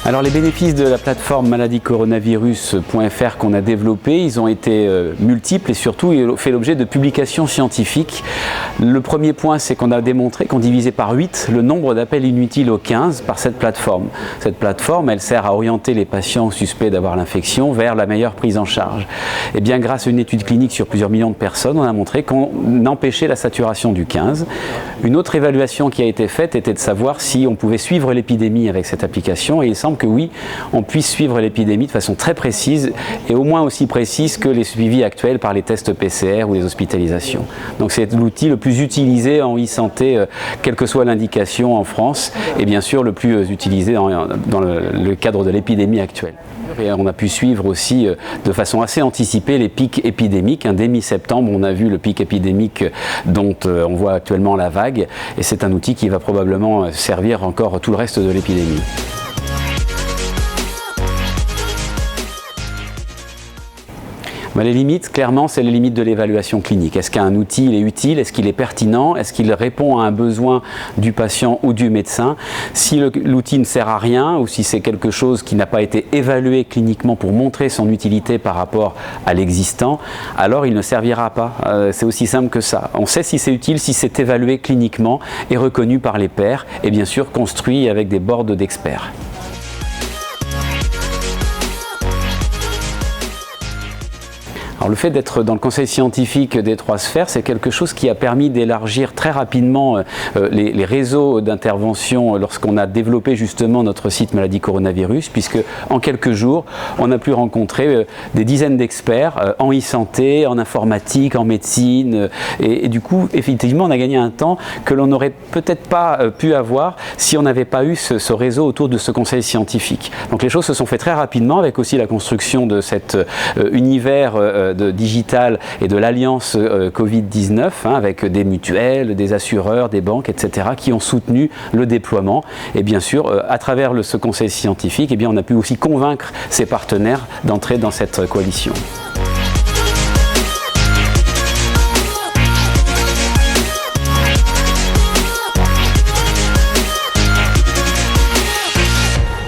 Alors les bénéfices de la plateforme maladiecoronavirus.fr qu'on a développée, ils ont été multiples et surtout ils ont fait l'objet de publications scientifiques. Le premier point, c'est qu'on a démontré qu'on divisait par 8 le nombre d'appels inutiles au 15 par cette plateforme. Cette plateforme, elle sert à orienter les patients suspects d'avoir l'infection vers la meilleure prise en charge. Et bien grâce à une étude clinique sur plusieurs millions de personnes, on a montré qu'on empêchait la saturation du 15. Une autre évaluation qui a été faite était de savoir si on pouvait suivre l'épidémie avec cette application et il semble que oui, on puisse suivre l'épidémie de façon très précise et au moins aussi précise que les suivis actuels par les tests PCR ou les hospitalisations. Donc c'est l'outil le plus utilisé en e-santé, quelle que soit l'indication en France, et bien sûr le plus utilisé dans le cadre de l'épidémie actuelle. Et on a pu suivre aussi de façon assez anticipée les pics épidémiques. Dès mi-septembre, on a vu le pic épidémique dont on voit actuellement la vague, et c'est un outil qui va probablement servir encore tout le reste de l'épidémie. Les limites, clairement, c'est les limites de l'évaluation clinique. Est-ce qu'un outil il est utile? Est-ce qu'il est pertinent? Est-ce qu'il répond à un besoin du patient ou du médecin? Si l'outil ne sert à rien ou si c'est quelque chose qui n'a pas été évalué cliniquement pour montrer son utilité par rapport à l'existant, alors il ne servira pas. C'est aussi simple que ça. On sait si c'est utile si c'est évalué cliniquement et reconnu par les pairs et bien sûr construit avec des boards d'experts. Alors, le fait d'être dans le conseil scientifique des trois sphères, c'est quelque chose qui a permis d'élargir très rapidement les réseaux d'intervention lorsqu'on a développé justement notre site Maladie Coronavirus, puisque en quelques jours, on a pu rencontrer des dizaines d'experts en e-santé, en informatique, en médecine, et du coup, effectivement, on a gagné un temps que l'on n'aurait peut-être pas pu avoir si on n'avait pas eu ce réseau autour de ce conseil scientifique. Donc les choses se sont faites très rapidement avec aussi la construction de cet univers de digital et de l'alliance Covid-19 avec des mutuelles, des assureurs, des banques, etc. qui ont soutenu le déploiement. Et bien sûr, à travers ce conseil scientifique, eh bien, on a pu aussi convaincre ces partenaires d'entrer dans cette coalition.